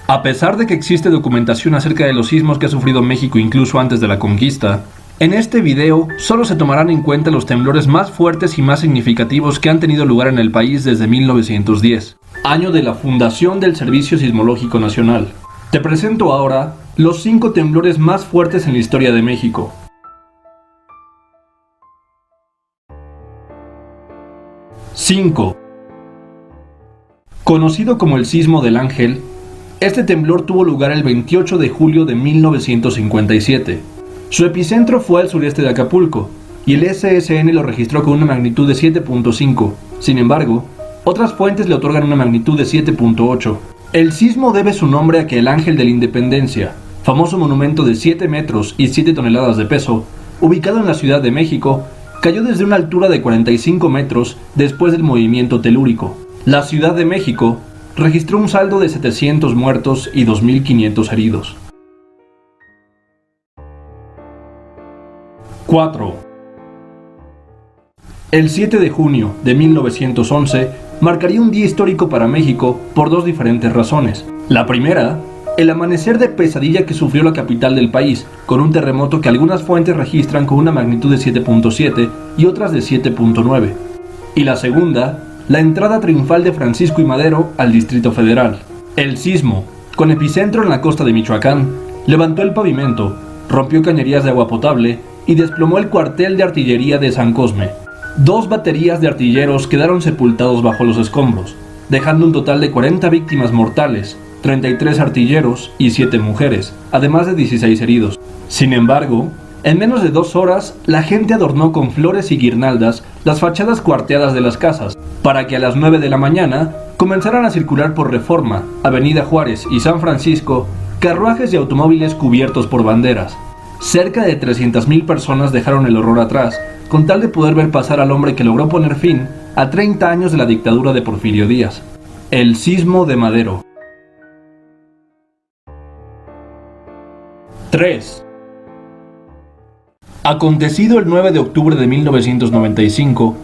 A pesar de que existe documentación acerca de los sismos que ha sufrido México incluso antes de la conquista, en este video solo se tomarán en cuenta los temblores más fuertes y más significativos que han tenido lugar en el país desde 1910, año de la fundación del Servicio Sismológico Nacional. Te presento ahora los 5 temblores más fuertes en la historia de México. 5. Conocido como el Sismo del Ángel, este temblor tuvo lugar el 28 de julio de 1957. Su epicentro fue al sureste de Acapulco, y el SSN lo registró con una magnitud de 7.5. Sin embargo, otras fuentes le otorgan una magnitud de 7.8. El sismo debe su nombre a que el Ángel de la Independencia, famoso monumento de 7 metros y 7 toneladas de peso, ubicado en la Ciudad de México, cayó desde una altura de 45 metros después del movimiento telúrico. La Ciudad de México registró un saldo de 700 muertos y 2.500 heridos. 4. El 7 de junio de 1911 marcaría un día histórico para México por 2 diferentes razones. La primera, el amanecer de pesadilla que sufrió la capital del país, con un terremoto que algunas fuentes registran con una magnitud de 7.7 y otras de 7.9. Y la segunda, la entrada triunfal de Francisco I. Madero al Distrito Federal. El sismo, con epicentro en la costa de Michoacán, levantó el pavimento, rompió cañerías de agua potable y desplomó el cuartel de artillería de San Cosme. 2 baterías de artilleros quedaron sepultados bajo los escombros, dejando un total de 40 víctimas mortales, 33 artilleros y 7 mujeres, además de 16 heridos. Sin embargo, en menos de 2 horas, la gente adornó con flores y guirnaldas las fachadas cuarteadas de las casas, para que a las 9 de la mañana comenzaran a circular por Reforma, Avenida Juárez y San Francisco carruajes y automóviles cubiertos por banderas. Cerca de 300.000 personas dejaron el horror atrás, con tal de poder ver pasar al hombre que logró poner fin a 30 años de la dictadura de Porfirio Díaz. El Sismo de Madero. 3. Acontecido el 9 de octubre de 1995,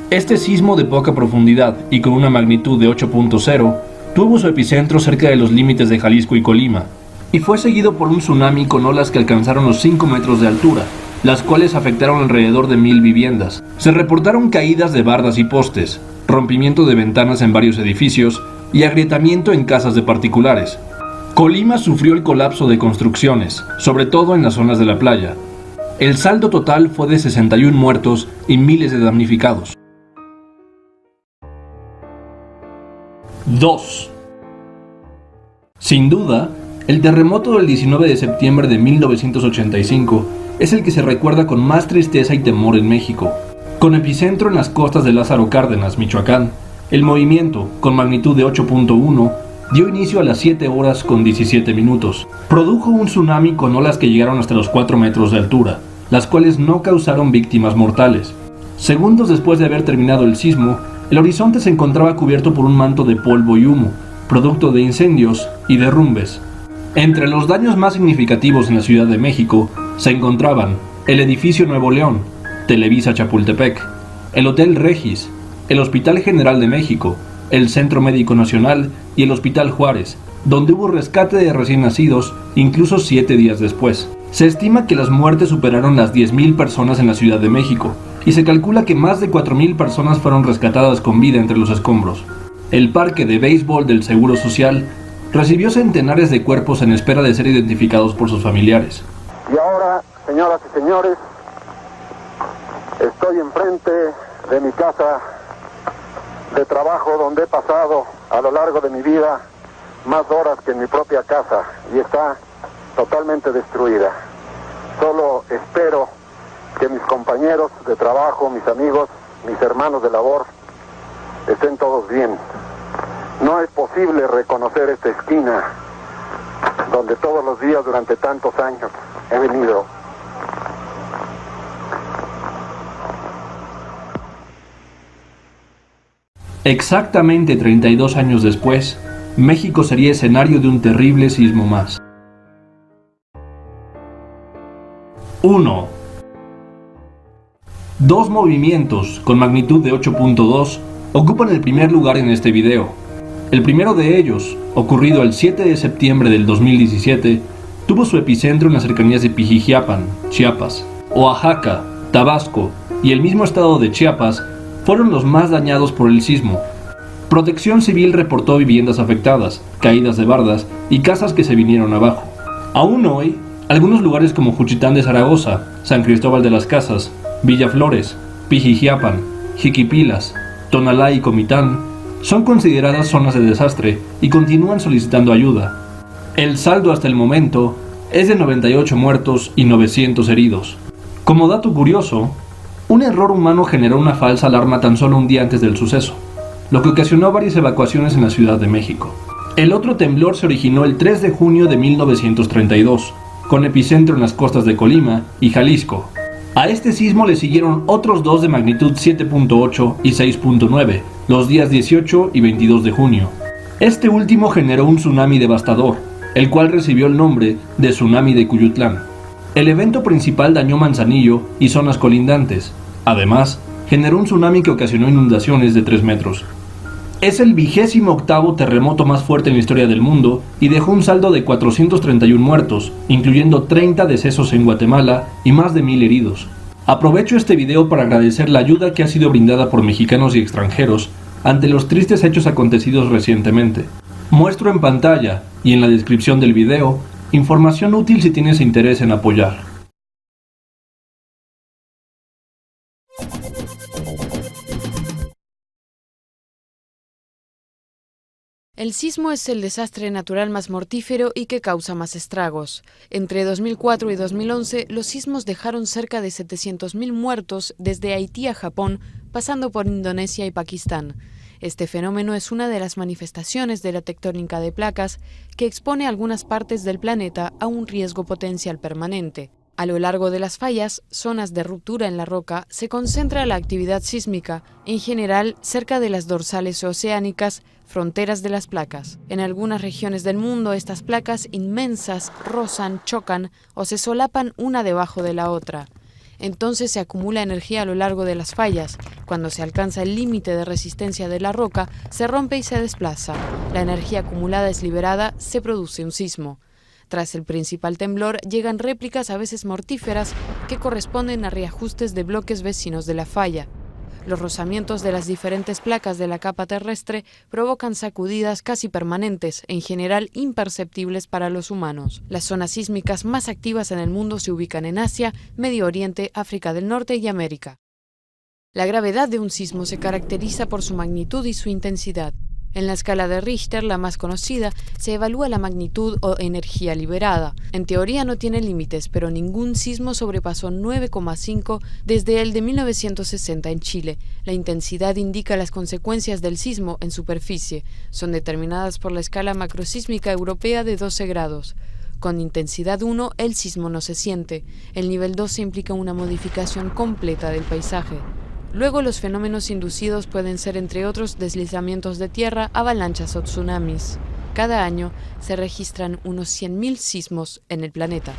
este sismo de poca profundidad y con una magnitud de 8.0 tuvo su epicentro cerca de los límites de Jalisco y Colima, y fue seguido por un tsunami con olas que alcanzaron los 5 metros de altura, las cuales afectaron alrededor de 1.000 viviendas. Se reportaron caídas de bardas y postes, rompimiento de ventanas en varios edificios y agrietamiento en casas de particulares. Colima sufrió el colapso de construcciones, sobre todo en las zonas de la playa. El saldo total fue de 61 muertos y miles de damnificados. 2. Sin duda, el terremoto del 19 de septiembre de 1985 es el que se recuerda con más tristeza y temor en México. Con epicentro en las costas de Lázaro Cárdenas, Michoacán, el movimiento, con magnitud de 8.1, dio inicio a las 7 horas con 17 minutos. Produjo un tsunami con olas que llegaron hasta los 4 metros de altura, las cuales no causaron víctimas mortales. Segundos después de haber terminado el sismo, el horizonte se encontraba cubierto por un manto de polvo y humo, producto de incendios y derrumbes. Entre los daños más significativos en la Ciudad de México se encontraban el edificio Nuevo León, Televisa Chapultepec, el Hotel Regis, el Hospital General de México, el Centro Médico Nacional y el Hospital Juárez, donde hubo rescate de recién nacidos incluso 7 días después. Se estima que las muertes superaron las 10.000 personas en la Ciudad de México, y se calcula que más de 4.000 personas fueron rescatadas con vida entre los escombros. El parque de béisbol del Seguro Social recibió centenares de cuerpos en espera de ser identificados por sus familiares. Y ahora, señoras y señores, estoy enfrente de mi casa de trabajo, donde he pasado a lo largo de mi vida más horas que en mi propia casa, y está totalmente destruida. Solo espero que mis compañeros de trabajo, mis amigos, mis hermanos de labor, estén todos bien. No es posible reconocer esta esquina donde todos los días durante tantos años he venido. Exactamente 32 años después, México sería escenario de un terrible sismo más. 1. 2 movimientos con magnitud de 8.2 ocupan el primer lugar en este video. El primero de ellos, ocurrido el 7 de septiembre del 2017, tuvo su epicentro en las cercanías de Pijijiapan, Chiapas. Oaxaca, Tabasco y el mismo estado de Chiapas fueron los más dañados por el sismo. Protección Civil reportó viviendas afectadas, caídas de bardas y casas que se vinieron abajo. Aún hoy, algunos lugares como Juchitán de Zaragoza, San Cristóbal de las Casas, Villa Flores, Pijijiapan, Jiquipilas, Tonalá y Comitán son consideradas zonas de desastre y continúan solicitando ayuda. El saldo hasta el momento es de 98 muertos y 900 heridos. Como dato curioso, un error humano generó una falsa alarma tan solo un día antes del suceso, lo que ocasionó varias evacuaciones en la Ciudad de México. El otro temblor se originó el 3 de junio de 1932, con epicentro en las costas de Colima y Jalisco. A este sismo le siguieron otros dos de magnitud 7.8 y 6.9, los días 18 y 22 de junio. Este último generó un tsunami devastador, el cual recibió el nombre de Tsunami de Cuyutlán. El evento principal dañó Manzanillo y zonas colindantes. Además, generó un tsunami que ocasionó inundaciones de 3 metros. Es el 28º terremoto más fuerte en la historia del mundo y dejó un saldo de 431 muertos, incluyendo 30 decesos en Guatemala y más de 1000 heridos. Aprovecho este video para agradecer la ayuda que ha sido brindada por mexicanos y extranjeros ante los tristes hechos acontecidos recientemente. Muestro en pantalla y en la descripción del video información útil si tienes interés en apoyar. El sismo es el desastre natural más mortífero y que causa más estragos. Entre 2004 y 2011, los sismos dejaron cerca de 700.000 muertos desde Haití a Japón, pasando por Indonesia y Pakistán. Este fenómeno es una de las manifestaciones de la tectónica de placas que expone algunas partes del planeta a un riesgo potencial permanente. A lo largo de las fallas, zonas de ruptura en la roca, se concentra la actividad sísmica, en general cerca de las dorsales oceánicas, fronteras de las placas. En algunas regiones del mundo, estas placas inmensas rozan, chocan o se solapan una debajo de la otra. Entonces se acumula energía a lo largo de las fallas. Cuando se alcanza el límite de resistencia de la roca, se rompe y se desplaza. La energía acumulada es liberada, se produce un sismo. Tras el principal temblor, llegan réplicas a veces mortíferas que corresponden a reajustes de bloques vecinos de la falla. Los rozamientos de las diferentes placas de la capa terrestre provocan sacudidas casi permanentes, en general imperceptibles para los humanos. Las zonas sísmicas más activas en el mundo se ubican en Asia, Medio Oriente, África del Norte y América. La gravedad de un sismo se caracteriza por su magnitud y su intensidad. En la escala de Richter, la más conocida, se evalúa la magnitud o energía liberada. En teoría no tiene límites, pero ningún sismo sobrepasó 9,5 desde el de 1960 en Chile. La intensidad indica las consecuencias del sismo en superficie. Son determinadas por la escala macrosísmica europea de 12 grados. Con intensidad 1, el sismo no se siente. El nivel 12 implica una modificación completa del paisaje. Luego, los fenómenos inducidos pueden ser, entre otros, deslizamientos de tierra, avalanchas o tsunamis. Cada año se registran unos 100.000 sismos en el planeta.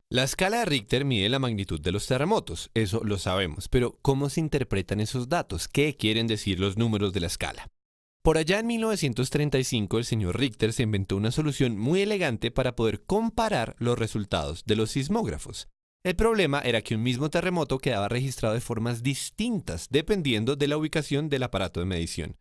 La escala de Richter mide la magnitud de los terremotos, eso lo sabemos, pero ¿cómo se interpretan esos datos? ¿Qué quieren decir los números de la escala? Por allá en 1935 el señor Richter se inventó una solución muy elegante para poder comparar los resultados de los sismógrafos. El problema era que un mismo terremoto quedaba registrado de formas distintas dependiendo de la ubicación del aparato de medición.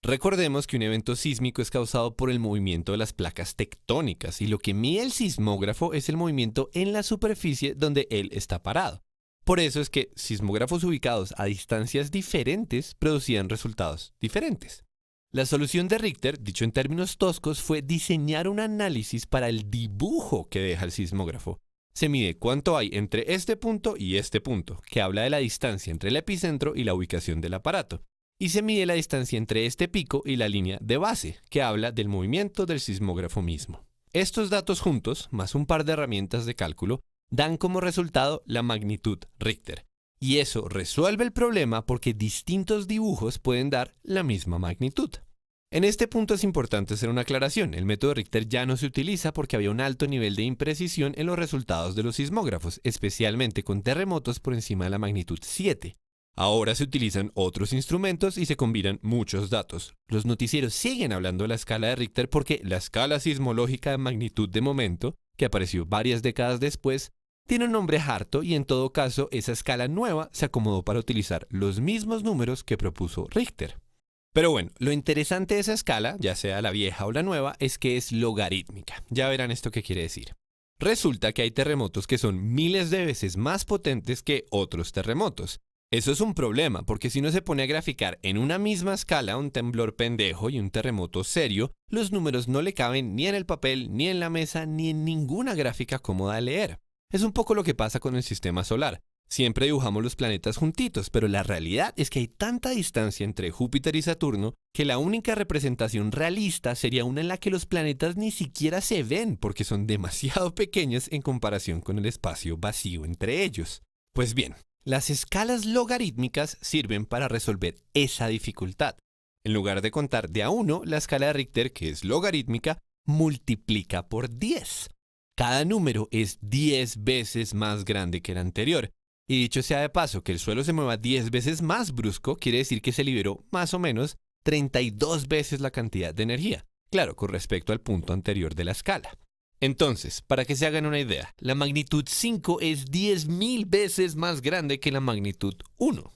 Recordemos que un evento sísmico es causado por el movimiento de las placas tectónicas y lo que mide el sismógrafo es el movimiento en la superficie donde él está parado. Por eso es que sismógrafos ubicados a distancias diferentes producían resultados diferentes. La solución de Richter, dicho en términos toscos, fue diseñar un análisis para el dibujo que deja el sismógrafo. Se mide cuánto hay entre este punto y este punto, que habla de la distancia entre el epicentro y la ubicación del aparato. Y se mide la distancia entre este pico y la línea de base, que habla del movimiento del sismógrafo mismo. Estos datos juntos, más un par de herramientas de cálculo, dan como resultado la magnitud Richter. Y eso resuelve el problema porque distintos dibujos pueden dar la misma magnitud. En este punto es importante hacer una aclaración. El método Richter ya no se utiliza porque había un alto nivel de imprecisión en los resultados de los sismógrafos, especialmente con terremotos por encima de la magnitud 7. Ahora se utilizan otros instrumentos y se combinan muchos datos. Los noticieros siguen hablando de la escala de Richter porque la escala sismológica de magnitud de momento, que apareció varias décadas después, tiene un nombre harto y en todo caso esa escala nueva se acomodó para utilizar los mismos números que propuso Richter. Pero bueno, lo interesante de esa escala, ya sea la vieja o la nueva, es que es logarítmica. Ya verán esto qué quiere decir. Resulta que hay terremotos que son miles de veces más potentes que otros terremotos. Eso es un problema, porque si uno se pone a graficar en una misma escala un temblor pendejo y un terremoto serio, los números no le caben ni en el papel, ni en la mesa, ni en ninguna gráfica cómoda de leer. Es un poco lo que pasa con el sistema solar. Siempre dibujamos los planetas juntitos, pero la realidad es que hay tanta distancia entre Júpiter y Saturno que la única representación realista sería una en la que los planetas ni siquiera se ven porque son demasiado pequeños en comparación con el espacio vacío entre ellos. Pues bien, las escalas logarítmicas sirven para resolver esa dificultad. En lugar de contar de a 1, la escala de Richter, que es logarítmica, multiplica por 10. Cada número es 10 veces más grande que el anterior. Y dicho sea de paso, que el suelo se mueva 10 veces más brusco quiere decir que se liberó más o menos 32 veces la cantidad de energía. Claro, con respecto al punto anterior de la escala. Entonces, para que se hagan una idea, la magnitud 5 es 10.000 veces más grande que la magnitud 1.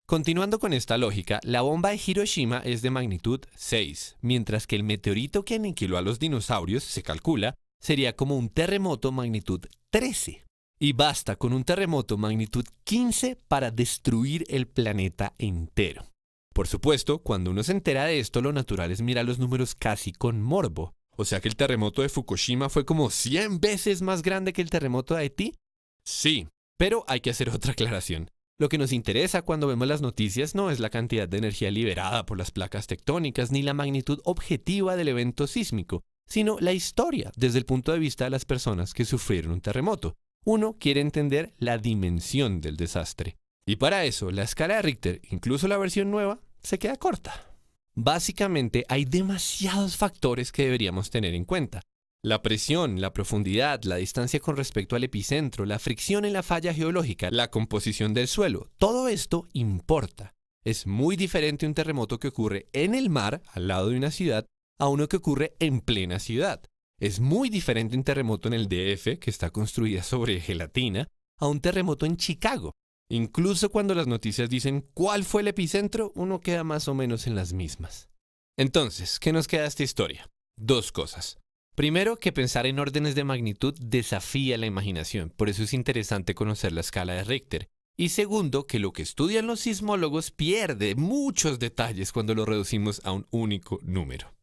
Continuando con esta lógica, la bomba de Hiroshima es de magnitud 6, mientras que el meteorito que aniquiló a los dinosaurios, se calcula, sería como un terremoto magnitud 13. Y basta con un terremoto magnitud 15 para destruir el planeta entero. Por supuesto, cuando uno se entera de esto, lo natural es mirar los números casi con morbo. O sea que el terremoto de Fukushima fue como 100 veces más grande que el terremoto de Haití. Sí, pero hay que hacer otra aclaración. Lo que nos interesa cuando vemos las noticias no es la cantidad de energía liberada por las placas tectónicas ni la magnitud objetiva del evento sísmico, sino la historia desde el punto de vista de las personas que sufrieron un terremoto. Uno quiere entender la dimensión del desastre. Y para eso, la escala de Richter, incluso la versión nueva, se queda corta. Básicamente, hay demasiados factores que deberíamos tener en cuenta. La presión, la profundidad, la distancia con respecto al epicentro, la fricción en la falla geológica, la composición del suelo, todo esto importa. Es muy diferente un terremoto que ocurre en el mar, al lado de una ciudad, a uno que ocurre en plena ciudad. Es muy diferente un terremoto en el DF, que está construida sobre gelatina, a un terremoto en Chicago. Incluso cuando las noticias dicen cuál fue el epicentro, uno queda más o menos en las mismas. Entonces, ¿qué nos queda de esta historia? Dos cosas. Primero, que pensar en órdenes de magnitud desafía la imaginación, por eso es interesante conocer la escala de Richter. Y segundo, que lo que estudian los sismólogos pierde muchos detalles cuando lo reducimos a un único número.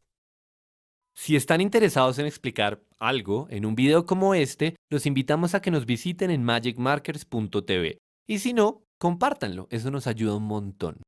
Si están interesados en explicar algo en un video como este, los invitamos a que nos visiten en magicmarkers.tv. Y si no, compártanlo, eso nos ayuda un montón.